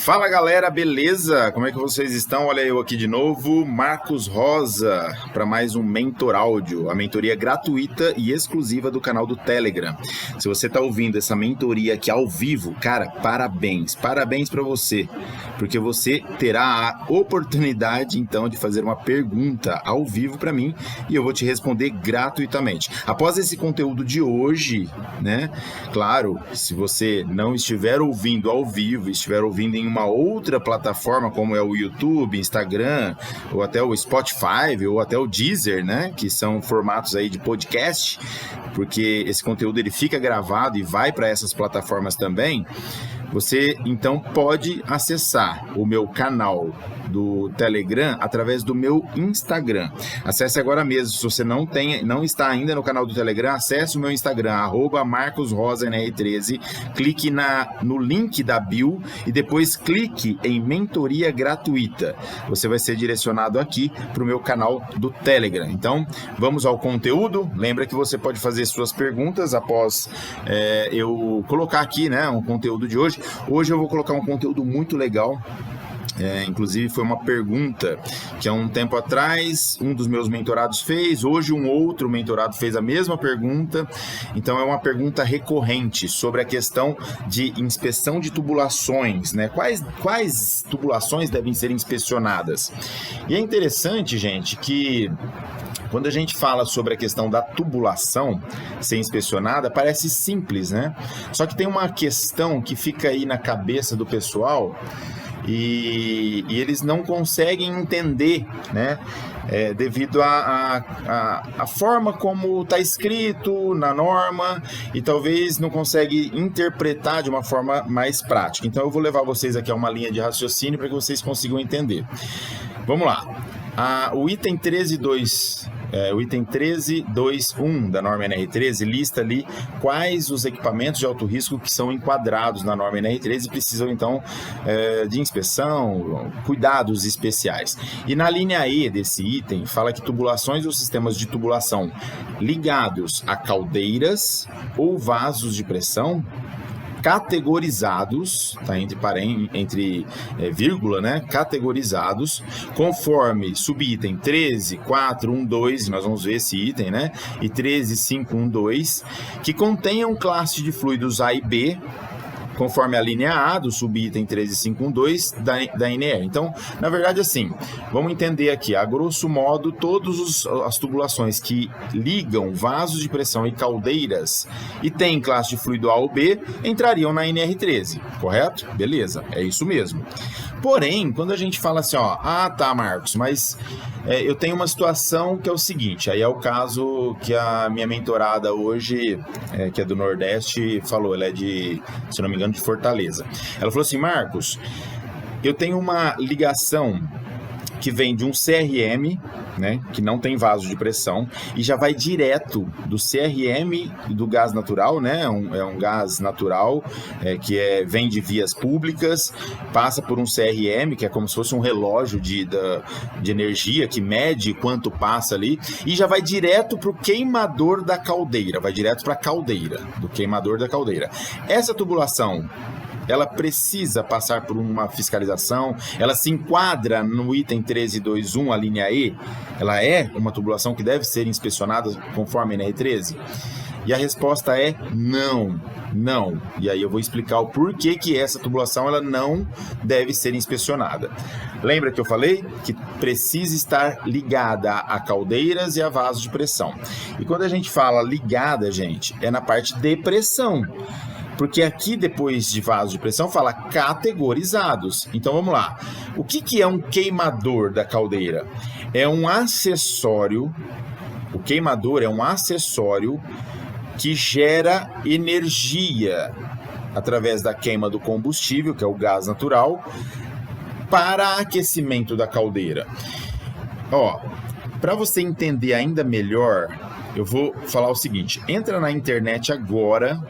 Fala galera, beleza? Como é que vocês estão? Olha eu aqui de novo, Marcos Rosa, para mais um Mentor Áudio, a mentoria gratuita e exclusiva do canal do Telegram. Se você está ouvindo essa mentoria aqui ao vivo, cara, parabéns para você, porque você terá a oportunidade então de fazer uma pergunta ao vivo para mim e eu vou te responder gratuitamente. Após esse conteúdo de hoje, né? Claro, se você não estiver ouvindo ao vivo, estiver ouvindo em uma outra plataforma como é o YouTube, Instagram, ou até o Spotify, ou até o Deezer, né, que são formatos aí de podcast, porque esse conteúdo ele fica gravado e vai para essas plataformas também. Você então pode acessar o meu canal do Telegram através do meu Instagram. Acesse agora mesmo. Se você não está ainda no canal do Telegram, acesse o meu Instagram, @MarcosRosaNR13. Clique no link da bio e depois clique em mentoria gratuita. Você vai ser direcionado aqui para o meu canal do Telegram. Então, vamos ao conteúdo. Lembra que você pode fazer suas perguntas após eu colocar aqui, né, um conteúdo de hoje. Hoje eu vou colocar um conteúdo muito legal. Inclusive foi uma pergunta que há um tempo atrás um dos meus mentorados fez, hoje um outro mentorado fez a mesma pergunta, então é uma pergunta recorrente sobre a questão de inspeção de tubulações, né? Quais tubulações devem ser inspecionadas? E é interessante, gente, que quando a gente fala sobre a questão da tubulação ser inspecionada, parece simples, né? Só que tem uma questão que fica aí na cabeça do pessoal e eles não conseguem entender, né? Devido à forma como está escrito na norma e talvez não consegue interpretar de uma forma mais prática. Então eu vou levar vocês aqui a uma linha de raciocínio para que vocês consigam entender. Vamos lá. O item 13.2.1 da norma NR13 lista ali quais os equipamentos de alto risco que são enquadrados na norma NR13 e precisam então de inspeção, cuidados especiais. E na linha E desse item fala que tubulações ou sistemas de tubulação ligados a caldeiras ou vasos de pressão categorizados, tá entre vírgula, né? Categorizados, conforme subitem 13.4.1.2, nós vamos ver esse item, né? E 13.5.1.2, que contenham classe de fluidos A e B, conforme a linha A do subitem 13.5.1.2 da NR. Então, na verdade, assim, vamos entender aqui, a grosso modo, todas as tubulações que ligam vasos de pressão e caldeiras e têm classe de fluido A ou B entrariam na NR13, correto? Beleza, é isso mesmo. Porém, quando a gente fala assim, tá, Marcos, mas eu tenho uma situação que é o seguinte, aí é o caso que a minha mentorada hoje, que é do Nordeste, falou, ela é se não me engano, de Fortaleza. Ela falou assim, Marcos, eu tenho uma ligação que vem de um CRM, né, que não tem vaso de pressão, e já vai direto do CRM do gás natural, né, é um gás natural que vem de vias públicas, passa por um CRM, que é como se fosse um relógio de energia, que mede quanto passa ali, e já vai direto para o queimador da caldeira, vai direto para a caldeira, do queimador da caldeira. Essa tubulação, ela precisa passar por uma fiscalização, ela se enquadra no item 13.2.1, a linha E, ela é uma tubulação que deve ser inspecionada conforme a NR13? E a resposta é não. E aí eu vou explicar o porquê que essa tubulação ela não deve ser inspecionada. Lembra que eu falei que precisa estar ligada a caldeiras e a vasos de pressão. E quando a gente fala ligada, gente, é na parte de pressão. Porque aqui, depois de vasos de pressão, fala categorizados. Então, vamos lá. O que é um queimador da caldeira? É um acessório. O queimador é um acessório que gera energia através da queima do combustível, que é o gás natural, para aquecimento da caldeira. Para você entender ainda melhor, eu vou falar o seguinte, entra na internet agora,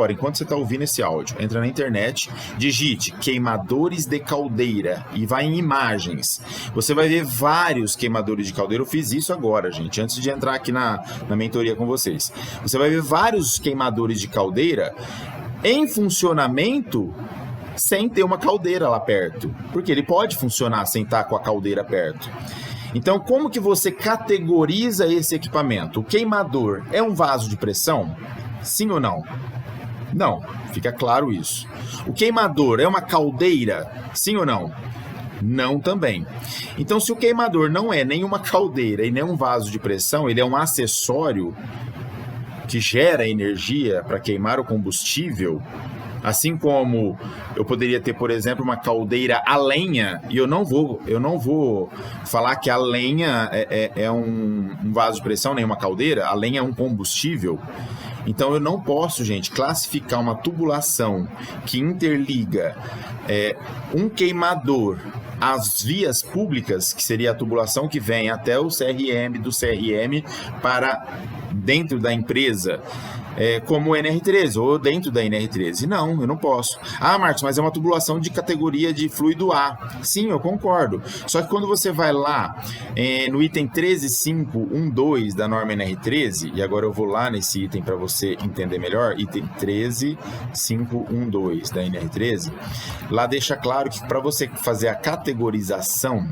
enquanto você está ouvindo esse áudio, entra na internet, digite queimadores de caldeira e vai em imagens. Você vai ver vários queimadores de caldeira, eu fiz isso agora, gente, antes de entrar aqui na mentoria com vocês. Você vai ver vários queimadores de caldeira em funcionamento sem ter uma caldeira lá perto, porque ele pode funcionar sem estar com a caldeira perto. Então, como que você categoriza esse equipamento? O queimador é um vaso de pressão? Sim ou não? Não, fica claro isso. O queimador é uma caldeira? Sim ou não? Não também. Então, se o queimador não é nenhuma caldeira e nem um vaso de pressão, ele é um acessório que gera energia para queimar o combustível, assim como eu poderia ter, por exemplo, uma caldeira a lenha, e eu não vou falar que a lenha é um vaso de pressão, nem uma caldeira, a lenha é um combustível. Então eu não posso, gente, classificar uma tubulação que interliga um queimador às vias públicas, que seria a tubulação que vem até o CRM, do CRM para dentro da empresa, como o NR13 ou dentro da NR13. Não, eu não posso. Ah, Marcos, mas é uma tubulação de categoria de fluido A. Sim, eu concordo. Só que quando você vai lá no item 13512 da norma NR13, e agora eu vou lá nesse item para você entender melhor, item 13512 da NR13, lá deixa claro que para você fazer a categorização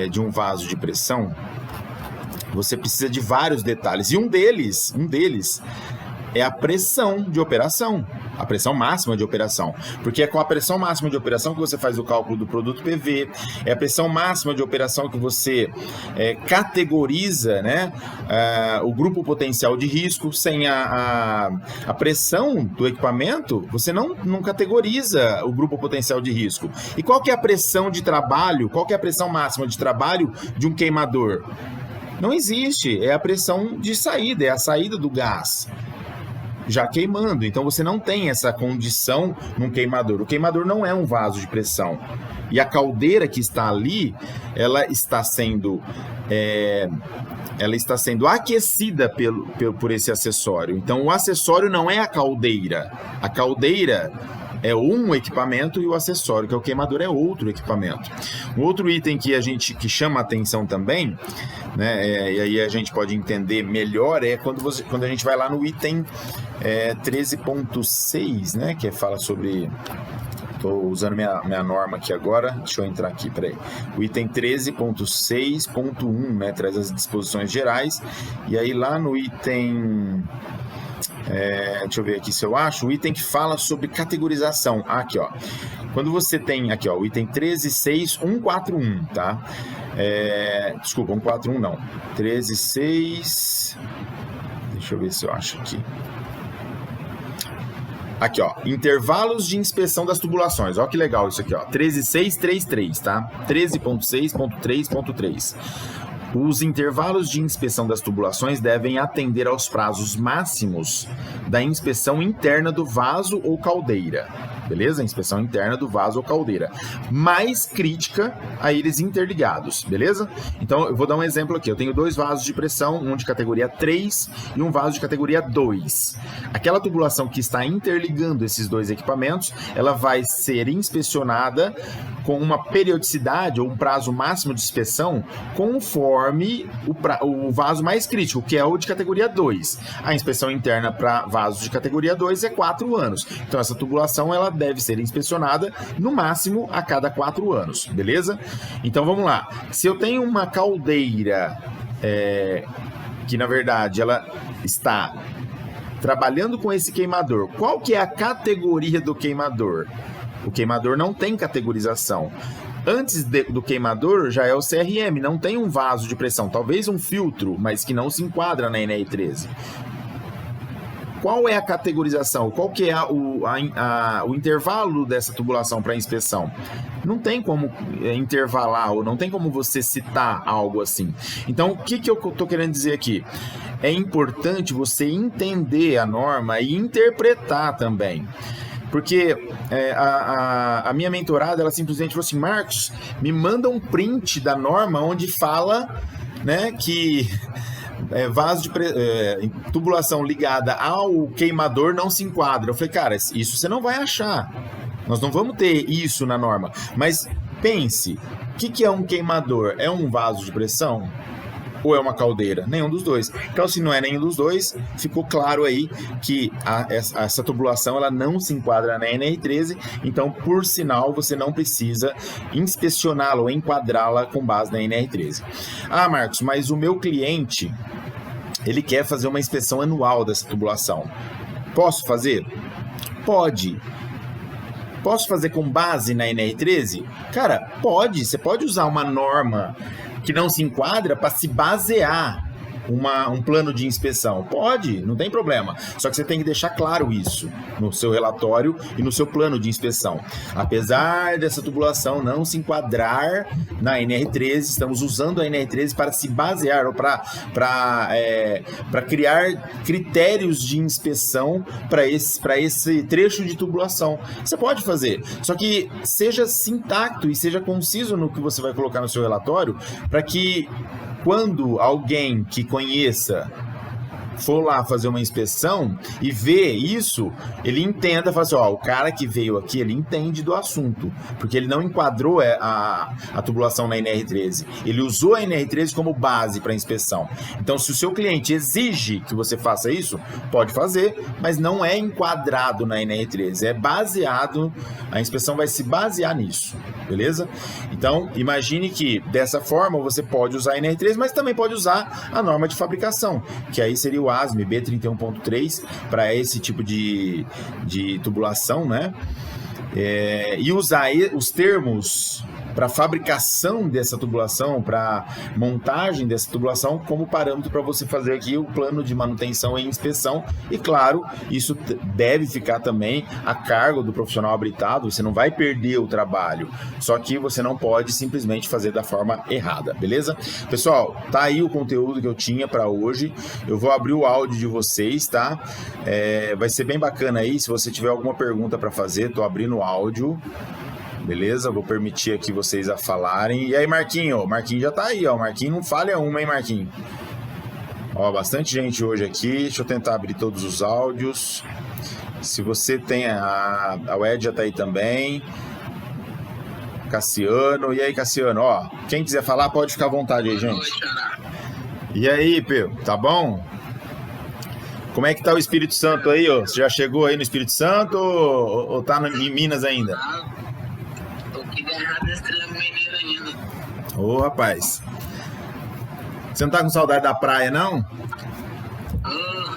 de um vaso de pressão, você precisa de vários detalhes. E um deles é a pressão de operação, a pressão máxima de operação. Porque é com a pressão máxima de operação que você faz o cálculo do produto PV, é a pressão máxima de operação que você categoriza, né, o grupo potencial de risco. Sem a pressão do equipamento, você não categoriza o grupo potencial de risco. E qual que é a pressão de trabalho, qual que é a pressão máxima de trabalho de um queimador? Não existe, é a pressão de saída, é a saída do gás já queimando. Então você não tem essa condição num queimador. O queimador não é um vaso de pressão. E a caldeira que está ali, ela está sendo aquecida por esse acessório. Então o acessório não é a caldeira. A caldeira é um equipamento e o acessório, que é o queimador, é outro equipamento. Um outro item que chama a atenção também, né, e aí a gente pode entender melhor, é quando a gente vai lá no item 13.6, né, que fala sobre... Estou usando minha norma aqui agora, deixa eu entrar aqui, peraí. O item 13.6.1, né, traz as disposições gerais, e aí lá no item... deixa eu ver aqui se eu acho, o item que fala sobre categorização. Aqui, ó. Quando você tem aqui, ó, o item 13.6.141, tá? Desculpa, 141 não. 13.6... Deixa eu ver se eu acho aqui. Aqui, ó, intervalos de inspeção das tubulações. Ó que legal isso aqui, ó. 13.633, tá? 13.6.3.3. Os intervalos de inspeção das tubulações devem atender aos prazos máximos da inspeção interna do vaso ou caldeira. Beleza? Inspeção interna do vaso ou caldeira. Mais crítica a eles interligados. Beleza? Então, eu vou dar um exemplo aqui. Eu tenho 2 vasos de pressão, um de categoria 3 e um vaso de categoria 2. Aquela tubulação que está interligando esses 2 equipamentos, ela vai ser inspecionada com uma periodicidade ou um prazo máximo de inspeção conforme o vaso mais crítico, que é o de categoria 2. A inspeção interna para vasos de categoria 2 é 4 anos. Então, essa tubulação ela deve ser inspecionada no máximo a cada 4 anos, beleza? Então, vamos lá. Se eu tenho uma caldeira que, na verdade, ela está trabalhando com esse queimador, qual que é a categoria do queimador? O queimador não tem categorização. Antes do queimador já é o CRM, não tem um vaso de pressão, talvez um filtro, mas que não se enquadra na NR13. Qual é a categorização? Qual que é o intervalo dessa tubulação para inspeção? Não tem como intervalar, ou não tem como você citar algo assim. Então, o que eu estou querendo dizer aqui? É importante você entender a norma e interpretar também. Porque a minha mentorada, ela simplesmente falou assim: Marcos, me manda um print da norma onde fala, né, que vaso de tubulação ligada ao queimador não se enquadra. Eu falei, cara, isso você não vai achar. Nós não vamos ter isso na norma. Mas pense, o que é um queimador? É um vaso de pressão? ou é uma caldeira? Nenhum dos dois. Então, se não é nenhum dos dois, ficou claro aí que essa tubulação ela não se enquadra na NR13, então, por sinal, você não precisa inspecioná-la ou enquadrá-la com base na NR13. Ah, Marcos, mas o meu cliente, ele quer fazer uma inspeção anual dessa tubulação. Posso fazer? Pode. Posso fazer com base na NR13? Cara, pode. Você pode usar uma norma que não se enquadra para se basear um plano de inspeção. Pode, não tem problema. Só que você tem que deixar claro isso no seu relatório e no seu plano de inspeção. Apesar dessa tubulação não se enquadrar na NR13, estamos usando a NR13 para se basear ou para criar critérios de inspeção para esse trecho de tubulação. Você pode fazer, só que seja sintacto e seja conciso no que você vai colocar no seu relatório, para que quando alguém que conheça for lá fazer uma inspeção e ver isso, ele entenda, fala assim, ó, o cara que veio aqui, ele entende do assunto, porque ele não enquadrou a tubulação na NR13, ele usou a NR13 como base para inspeção. Então, se o seu cliente exige que você faça isso, pode fazer, mas não é enquadrado na NR13, é baseado, a inspeção vai se basear nisso, beleza? Então, imagine que dessa forma você pode usar a NR13, mas também pode usar a norma de fabricação, que aí seria o ASME B31.3 para esse tipo de tubulação, né? E usar os termos para fabricação dessa tubulação, para montagem dessa tubulação como parâmetro para você fazer aqui o plano de manutenção e inspeção. E claro, isso deve ficar também a cargo do profissional habilitado, você não vai perder o trabalho, só que você não pode simplesmente fazer da forma errada, beleza? Pessoal, tá aí o conteúdo que eu tinha para hoje, eu vou abrir o áudio de vocês, tá? Vai ser bem bacana aí, se você tiver alguma pergunta para fazer, tô abrindo o áudio. Beleza? Vou permitir aqui vocês a falarem. E aí, Marquinho? O Marquinho já tá aí, ó. O Marquinho não falha uma, hein, Marquinho? Ó, bastante gente hoje aqui. Deixa eu tentar abrir todos os áudios. Se você tem a Ed já tá aí também. Cassiano. E aí, Cassiano? Ó, quem quiser falar, pode ficar à vontade aí, gente. E aí, Pedro? Tá bom? Como é que tá o Espírito Santo aí, ó? Você já chegou aí no Espírito Santo ou tá em Minas ainda? Ô, rapaz. Você não tá com saudade da praia, não?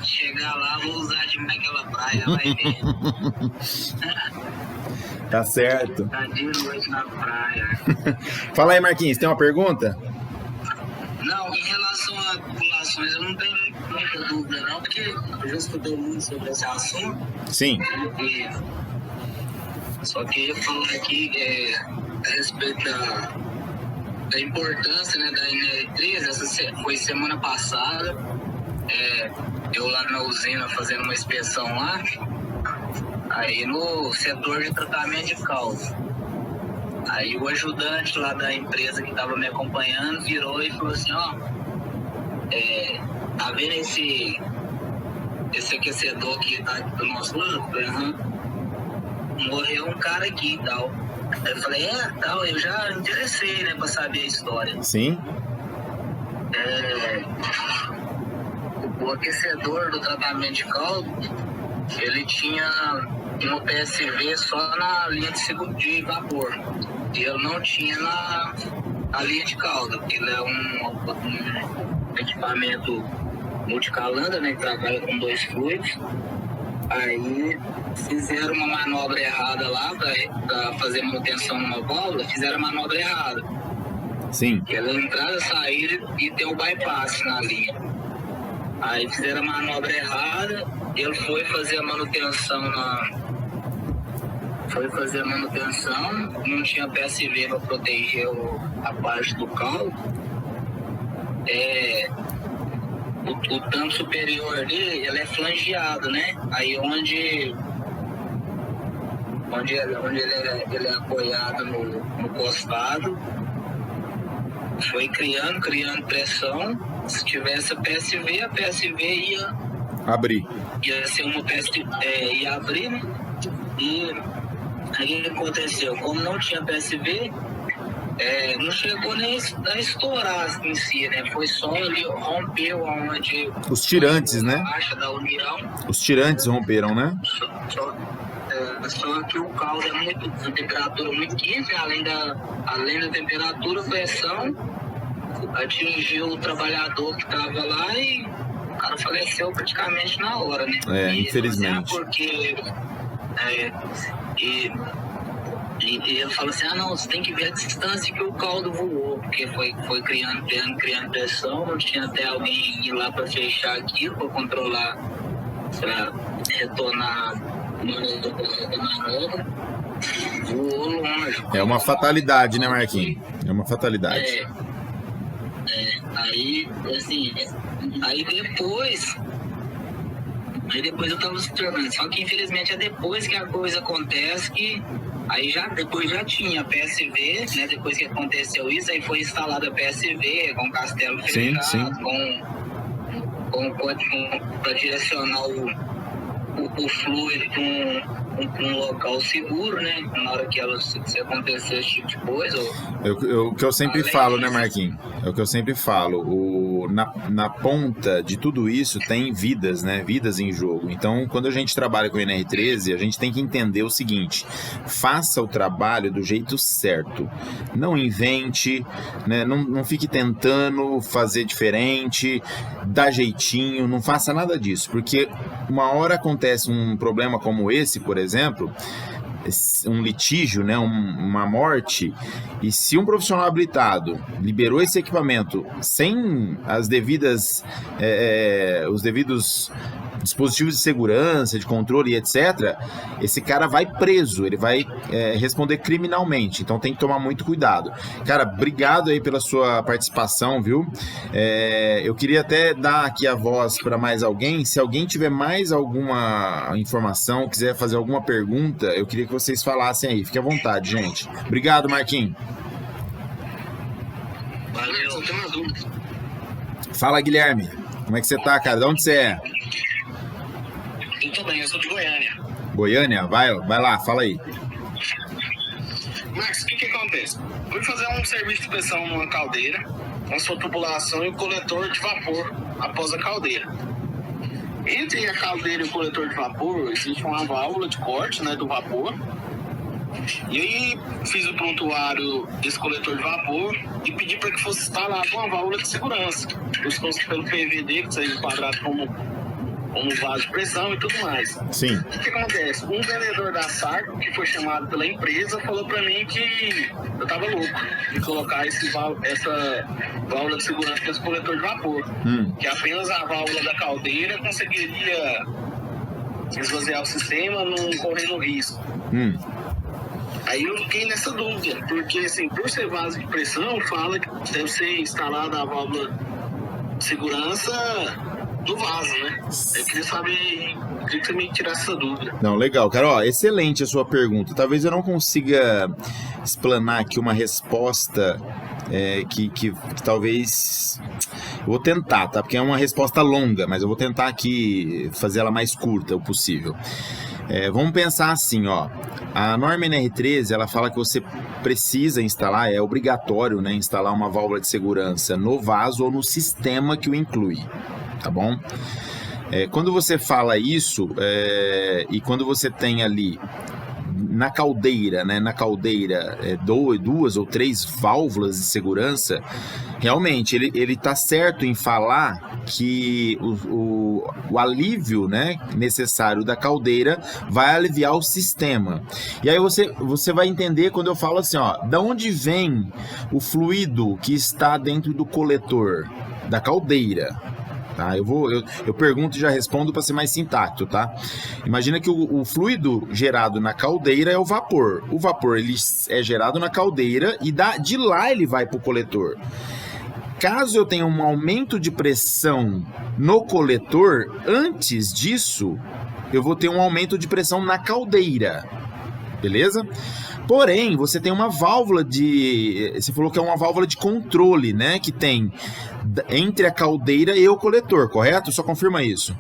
Chegar lá, vou usar demais aquela praia, vai ver. Tá certo. Tá de noite na praia. Fala aí, Marquinhos, tem uma pergunta? Não, em relação a populações, eu não tenho muita dúvida, não, porque eu já estudei muito sobre esse assunto. Sim. Só que eu falo aqui a respeito da importância, né, da NR13. Essa foi semana passada, eu lá na usina fazendo uma inspeção lá, aí no setor de tratamento de caldo. Aí o ajudante lá da empresa que estava me acompanhando virou e falou assim, ó, tá vendo esse aquecedor que tá aqui do nosso lado? Morreu um cara aqui e tal. Aí eu falei, tal, eu já interessei, né, pra saber a história. Sim. O aquecedor do tratamento de caldo, ele tinha uma PSV só na linha de vapor. E eu não tinha na linha de caldo, que ele é um equipamento multicalanda, né, que trabalha com 2 fluidos. Aí fizeram uma manobra errada lá para fazer manutenção numa válvula, fizeram a manobra errada. Sim. Que ela entrada, sair e ter o bypass na linha. Aí fizeram a manobra errada, ele foi fazer a manutenção não tinha PSV para proteger a parte do caldo. O tanque superior dele, ele é flangeado, né? Aí onde ele é apoiado no costado, foi criando pressão. Se tivesse a PSV ia abrir. Ia ser uma PSV, ia abrir, né? E aí o que aconteceu? Como não tinha PSV, Não chegou nem a estourar em si, né? Foi só ali, rompeu onde... Os tirantes, né? A caixa da união. Os tirantes romperam, né? Só que o caldo é muito, a temperatura muito quente, além da temperatura, a pressão atingiu o trabalhador que estava lá e o cara faleceu praticamente na hora, né? Infelizmente. Porque... E eu falo assim, não, você tem que ver a distância que o caldo voou, porque foi criando pressão, não tinha até alguém ir lá para fechar aquilo, para controlar, para retornar na obra, voou longe. É uma fatalidade, né, Marquinhos? É uma fatalidade. Aí, assim, aí depois eu tava observando, só que infelizmente é depois que a coisa acontece que depois já tinha a PSV, né? Depois que aconteceu isso, aí foi instalada a PSV com castelo fechado, com código para direcionar o fluido para um local seguro, né? Na hora que se acontecer esse tipo de coisa. O que eu sempre falo, né, Marquinhos? É o que eu sempre falo. Na ponta de tudo isso tem vidas, né? Vidas em jogo. Então, quando a gente trabalha com o NR13, a gente tem que entender o seguinte: faça o trabalho do jeito certo. Não invente, né? Não fique tentando fazer diferente, dá jeitinho, não faça nada disso. Porque uma hora acontece um problema como esse, por exemplo, um litígio, né, uma morte, e se um profissional habilitado liberou esse equipamento sem os devidos dispositivos de segurança, de controle, etc., esse cara vai preso, ele vai responder criminalmente, então tem que tomar muito cuidado. Cara, obrigado aí pela sua participação, viu? Eu queria até dar aqui a voz para mais alguém. Se alguém tiver mais alguma informação, quiser fazer alguma pergunta, eu queria que vocês falassem aí. Fique à vontade, gente. Obrigado, Marquinhos. Valeu, tem uma dúvida. Fala, Guilherme. Como é que você tá, cara? De onde você é? Eu tô bem, eu sou de Goiânia. Goiânia? Vai lá, fala aí. Max, o que acontece? Fui fazer um serviço de pressão numa caldeira, com sua tubulação e o coletor de vapor após a caldeira. Entre a caldeira e o coletor de vapor, existe uma válvula de corte, né, do vapor. E aí fiz o prontuário desse coletor de vapor e pedi para que fosse instalada uma válvula de segurança. Buscou-se pelo PVD, que saiu enquadrado como vaso de pressão e tudo mais. Sim. O que acontece? Um vendedor da Sarco, que foi chamado pela empresa, falou para mim que eu tava louco de colocar essa válvula de segurança nesse coletor de vapor. Que apenas a válvula da caldeira conseguiria esvaziar o sistema, não correndo risco. Aí eu fiquei nessa dúvida, porque assim, por ser vaso de pressão, fala que deve ser instalada a válvula de segurança do vaso, né? Eu queria que você me tirasse essa dúvida. Não, legal, cara, ó, excelente a sua pergunta. Talvez eu não consiga explanar aqui uma resposta que talvez... Eu vou tentar, tá? Porque é uma resposta longa, mas eu vou tentar aqui fazer ela mais curta o possível. Vamos pensar assim, ó. A norma NR13, ela fala que você precisa instalar, é obrigatório, né, instalar uma válvula de segurança no vaso ou no sistema que o inclui, tá bom? Quando você fala isso, e quando você tem ali na caldeira, né, duas ou três válvulas de segurança, realmente ele tá certo em falar que o alívio, né, necessário da caldeira vai aliviar o sistema. E aí você vai entender quando eu falo assim, ó, da onde vem o fluido que está dentro do coletor da caldeira. Tá? Eu pergunto e já respondo para ser mais sintático, tá? Imagina que o fluido gerado na caldeira é o vapor. O vapor ele é gerado na caldeira e de lá ele vai para o coletor. Caso eu tenha um aumento de pressão no coletor, antes disso, eu vou ter um aumento de pressão na caldeira. Beleza? Porém, você tem uma válvula você falou que é uma válvula de controle, né? Que tem entre a caldeira e o coletor, correto? Só confirma isso.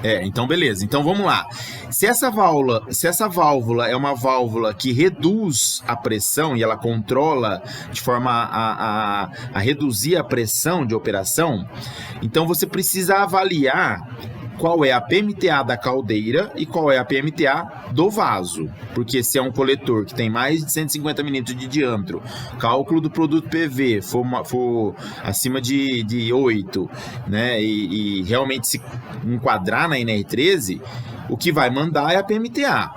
Então beleza. Então vamos lá. Se essa válvula é uma válvula que reduz a pressão e ela controla de forma a reduzir a pressão de operação, então você precisa avaliar qual é a PMTA da caldeira e qual é a PMTA do vaso. Porque se é um coletor que tem mais de 150 milímetros de diâmetro, cálculo do produto PV for acima de 8, né, e realmente se enquadrar na NR13, o que vai mandar é a PMTA.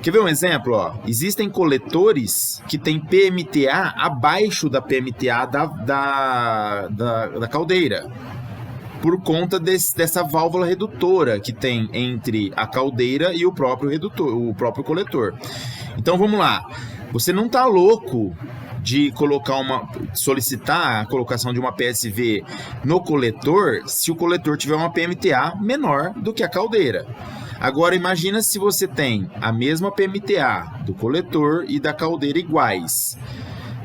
Quer ver um exemplo? Existem coletores que têm PMTA abaixo da PMTA da caldeira, por conta dessa válvula redutora que tem entre a caldeira e o próprio redutor, o próprio coletor. Então vamos lá. Você não está louco de solicitar a colocação de uma PSV no coletor se o coletor tiver uma PMTA menor do que a caldeira. Agora imagina se você tem a mesma PMTA do coletor e da caldeira iguais.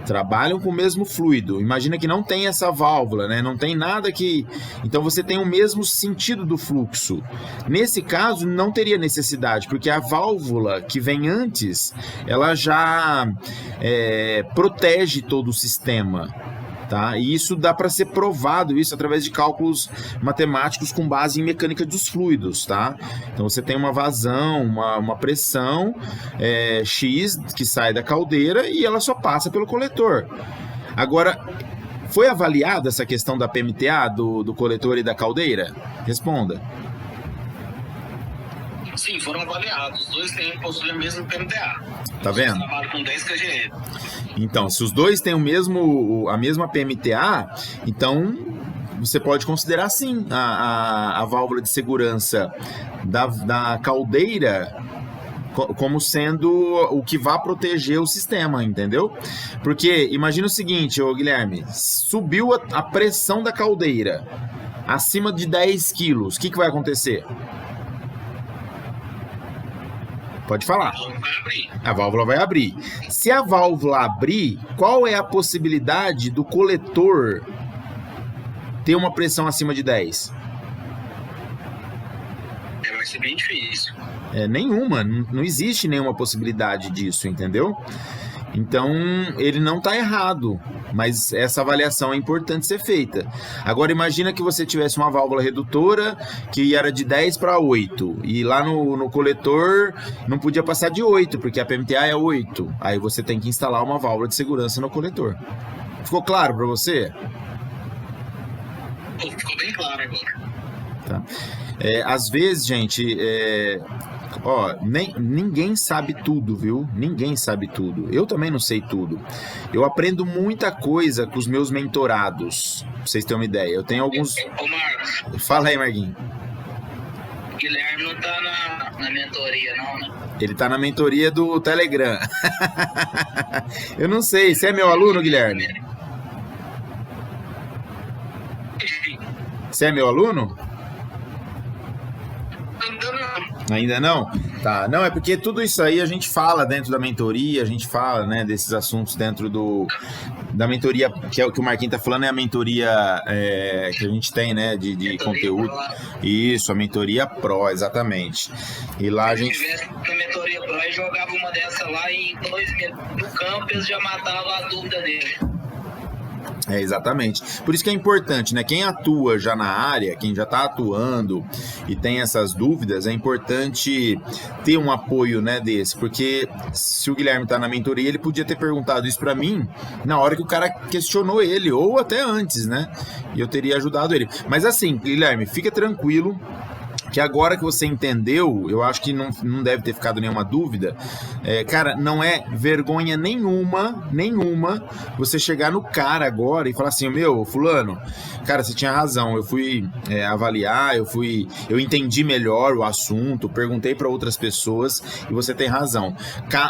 Trabalham com o mesmo fluido. Imagina que não tem essa válvula, né? Não tem nada que... Então você tem o mesmo sentido do fluxo. Nesse caso, não teria necessidade, porque a válvula que vem antes, ela já protege todo o sistema. Tá? E isso dá para ser provado isso através de cálculos matemáticos com base em mecânica dos fluidos, tá? Então você tem uma vazão, uma pressão X que sai da caldeira e ela só passa pelo coletor. Agora, foi avaliada essa questão da PMTA do coletor e da caldeira? Responda. Sim, foram avaliados. Os dois possuem a mesma PMTA. Tá vendo? Trabalham com 10 kGE. Então, se os dois têm a mesma PMTA, então você pode considerar sim a válvula de segurança da caldeira como sendo o que vai proteger o sistema, entendeu? Porque imagina o seguinte, Guilherme, subiu a pressão da caldeira acima de 10 quilos, o que vai acontecer? Pode falar. A válvula vai abrir. Se a válvula abrir, qual é a possibilidade do coletor ter uma pressão acima de 10? Vai ser bem difícil. Nenhuma. Não existe nenhuma possibilidade disso, entendeu? Então, ele não está errado, mas essa avaliação é importante ser feita. Agora, imagina que você tivesse uma válvula redutora que era de 10 para 8, e lá no coletor não podia passar de 8, porque a PMTA é 8. Aí você tem que instalar uma válvula de segurança no coletor. Ficou claro para você? Ficou bem claro agora. Tá. Às vezes, gente... ninguém sabe tudo, viu? Ninguém sabe tudo. Eu também não sei tudo. Eu aprendo muita coisa com os meus mentorados, pra vocês terem uma ideia. Eu tenho alguns... Ô, Marcos. Fala aí, Marguinho. O Guilherme não tá na mentoria, não, né? Ele tá na mentoria do Telegram. Eu não sei. Você é meu aluno, Guilherme? Você é meu aluno? Ainda não? Tá. Não, é porque tudo isso aí a gente fala dentro da mentoria, a gente fala, né, desses assuntos dentro da mentoria, que é o que o Marquinhos tá falando, é a mentoria que a gente tem, né, de conteúdo. Pro. Isso, a mentoria Pro, exatamente. E lá a gente... Se tivesse na mentoria Pro e jogava uma dessa lá e em 2 minutos no campo, eles já matavam a dúvida dele. Exatamente. Por isso que é importante, né? Quem atua já na área, quem já está atuando e tem essas dúvidas, é importante ter um apoio, né, desse. Porque se o Guilherme está na mentoria, ele podia ter perguntado isso para mim na hora que o cara questionou ele, ou até antes, né? E eu teria ajudado ele. Mas assim, Guilherme, fica tranquilo, que agora que você entendeu, eu acho que não deve ter ficado nenhuma dúvida, cara, não é vergonha nenhuma você chegar no cara agora e falar assim, meu, fulano, cara, você tinha razão, eu fui avaliar, eu entendi melhor o assunto, perguntei para outras pessoas e você tem razão.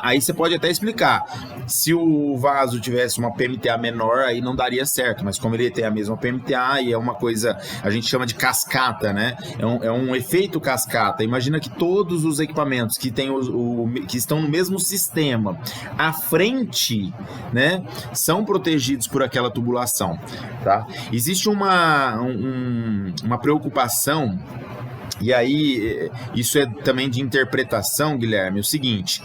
Aí você pode até explicar, se o vaso tivesse uma PMTA menor, aí não daria certo, mas como ele tem a mesma PMTA e é uma coisa, a gente chama de cascata, né, é um efeito cascata. Imagina que todos os equipamentos que tem que estão no mesmo sistema à frente, né, são protegidos por aquela tubulação, tá? Existe uma preocupação E aí, isso é também de interpretação, Guilherme, o seguinte,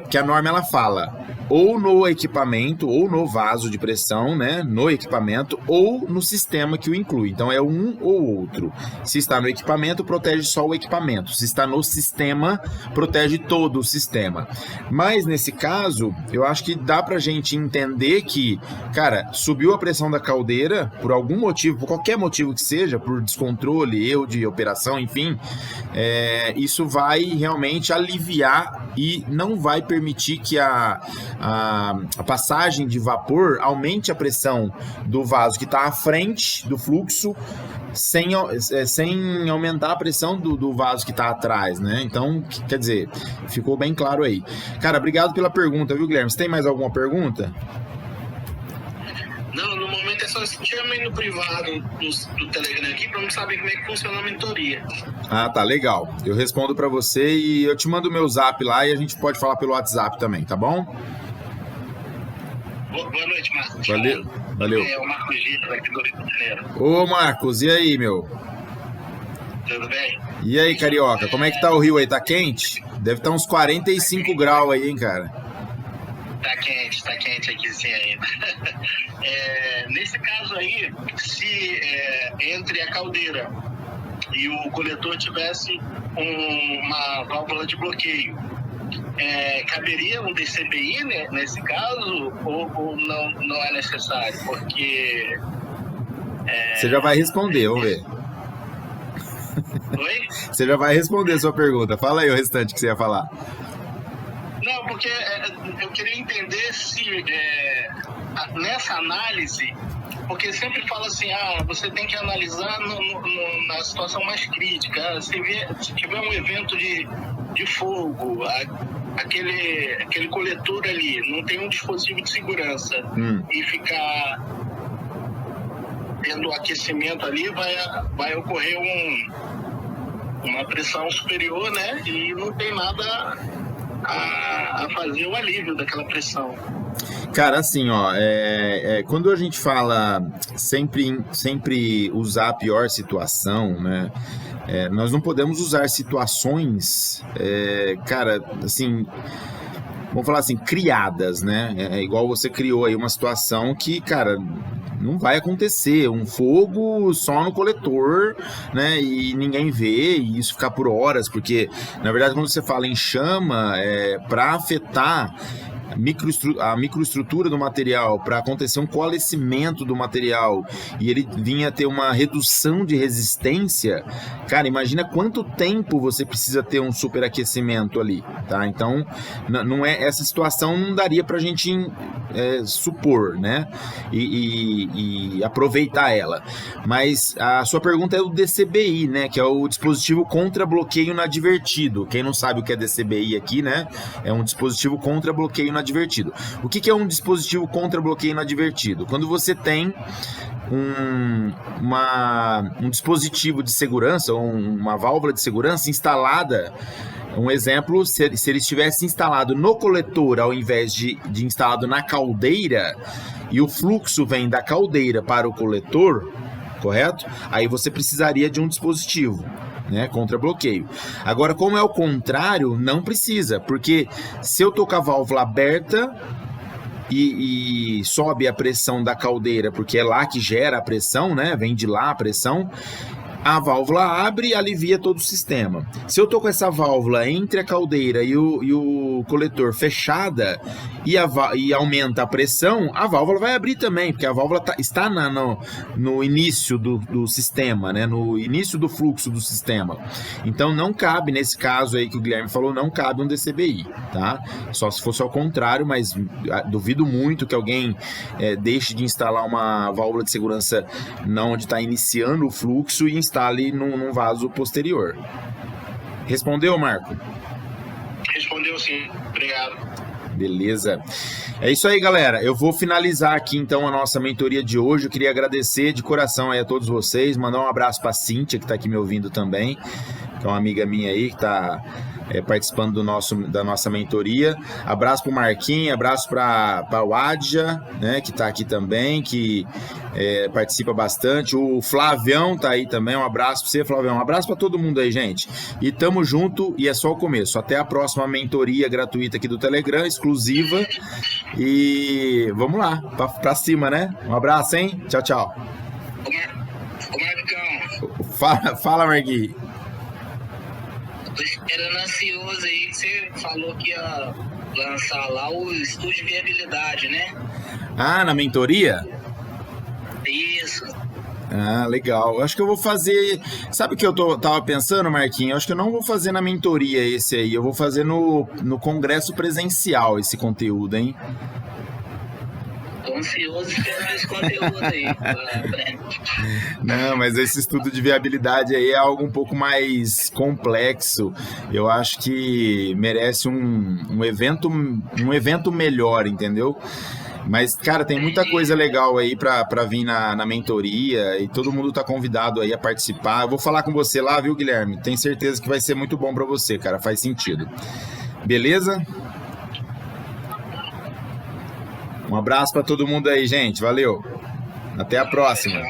porque a norma ela fala ou no equipamento, ou no vaso de pressão, né, no equipamento, ou no sistema que o inclui. Então é um ou outro. Se está no equipamento, protege só o equipamento. Se está no sistema, protege todo o sistema. Mas nesse caso, eu acho que dá pra gente entender que, cara, subiu a pressão da caldeira, por algum motivo, por qualquer motivo que seja, por descontrole, erro de operação, enfim, isso vai realmente aliviar e não vai permitir que a passagem de vapor aumente a pressão do vaso que está à frente do fluxo sem aumentar a pressão do vaso que está atrás, né? Então, quer dizer, ficou bem claro aí. Cara, obrigado pela pergunta, viu, Guilherme? Você tem mais alguma pergunta? Não, no momento é só chamem no privado do Telegram aqui para não saber como é que funciona a mentoria. Ah, tá, legal. Eu respondo para você e eu te mando o meu zap lá e a gente pode falar pelo WhatsApp também, tá bom? Boa noite, Marcos. Valeu. É o Marcos Gito, aqui do Rio de Janeiro. Ô, Marcos, e aí, meu? Tudo bem? E aí, carioca, como é que tá o Rio aí? Tá quente? Deve estar uns 45 graus aí, hein, cara? Tá quente aqui sim ainda. Nesse caso aí, se entre a caldeira e o coletor tivesse uma válvula de bloqueio, caberia um DCBI, né, nesse caso, ou não é necessário? Porque... Você já vai responder, vamos ver. Oi? Você já vai responder a sua pergunta. Fala aí o restante que você ia falar. Não, porque eu queria entender se nessa análise, porque sempre fala assim, você tem que analisar na situação mais crítica. Se tiver um evento de fogo, aquele coletor ali não tem um dispositivo de segurança e ficar tendo aquecimento ali, vai ocorrer uma pressão superior, né? E não tem nada a fazer o alívio daquela pressão. Cara, assim, ó, quando a gente fala sempre usar a pior situação, né? Nós não podemos usar situações, cara, assim, vamos falar assim, criadas, né? Igual você criou aí uma situação que, cara, não vai acontecer, um fogo só no coletor, né, e ninguém vê, e isso ficar por horas, na verdade, quando você fala em chama, para afetar a microestrutura do material, para acontecer um coalescimento do material e ele vinha ter uma redução de resistência, cara, imagina quanto tempo você precisa ter um superaquecimento ali, tá? Então, não essa situação não daria pra gente supor, né? E aproveitar ela. Mas a sua pergunta é o DCBI, né? Que é o dispositivo contra bloqueio inadvertido. Quem não sabe o que é DCBI aqui, né? É um dispositivo contra bloqueio inadvertido. O que é um dispositivo contra bloqueio inadvertido? Quando você tem um dispositivo de segurança, ou uma válvula de segurança instalada. Um exemplo, se ele estivesse instalado no coletor ao invés de instalado na caldeira, e o fluxo vem da caldeira para o coletor, correto? Aí você precisaria de um dispositivo, né, contra bloqueio. Agora, como é o contrário, não precisa, porque se eu tô com a válvula aberta e sobe a pressão da caldeira, porque é lá que gera a pressão, né, vem de lá a pressão, a válvula abre e alivia todo o sistema. Se eu tô com essa válvula entre a caldeira e o coletor fechada e aumenta a pressão, a válvula vai abrir também, porque a válvula está no início do sistema, né? No início do fluxo do sistema. Então não cabe, nesse caso aí que o Guilherme falou, não cabe um DCBI, tá? Só se fosse ao contrário, mas duvido muito que alguém deixe de instalar uma válvula de segurança onde está iniciando o fluxo e instale num vaso posterior. Respondeu, Marco? Respondeu sim, obrigado. Beleza. É isso aí, galera. Eu vou finalizar aqui então a nossa mentoria de hoje. Eu queria agradecer de coração aí a todos vocês, mandar um abraço para a Cíntia, que está aqui me ouvindo também, que é uma amiga minha aí, que está participando da nossa mentoria. Abraço para o Marquinhos, abraço para o Adja, né, que está aqui também, que participa bastante. O Flavião está aí também, um abraço para você, Flavião. Um abraço para todo mundo aí, gente. E tamo junto, e é só o começo. Até a próxima mentoria gratuita aqui do Telegram, exclusiva. E vamos lá, para cima, né? Um abraço, hein? Tchau, tchau. Fala, Margui. Tô esperando ansioso aí que você falou que ia lançar lá o estudo de viabilidade, né? Ah, na mentoria? Isso. Ah, legal. Acho que eu vou fazer... Sabe o que eu tava pensando, Marquinhos? Acho que eu não vou fazer na mentoria esse aí. Eu vou fazer no congresso presencial esse conteúdo, hein? Tô ansioso esperando esse conteúdo aí. Não, mas esse estudo de viabilidade aí é algo um pouco mais complexo. Eu acho que merece um evento melhor, entendeu? Mas, cara, tem muita coisa legal aí pra vir na mentoria e todo mundo tá convidado aí a participar. Eu vou falar com você lá, viu, Guilherme? Tenho certeza que vai ser muito bom pra você, cara. Faz sentido. Beleza? Um abraço pra todo mundo aí, gente. Valeu. Até a próxima.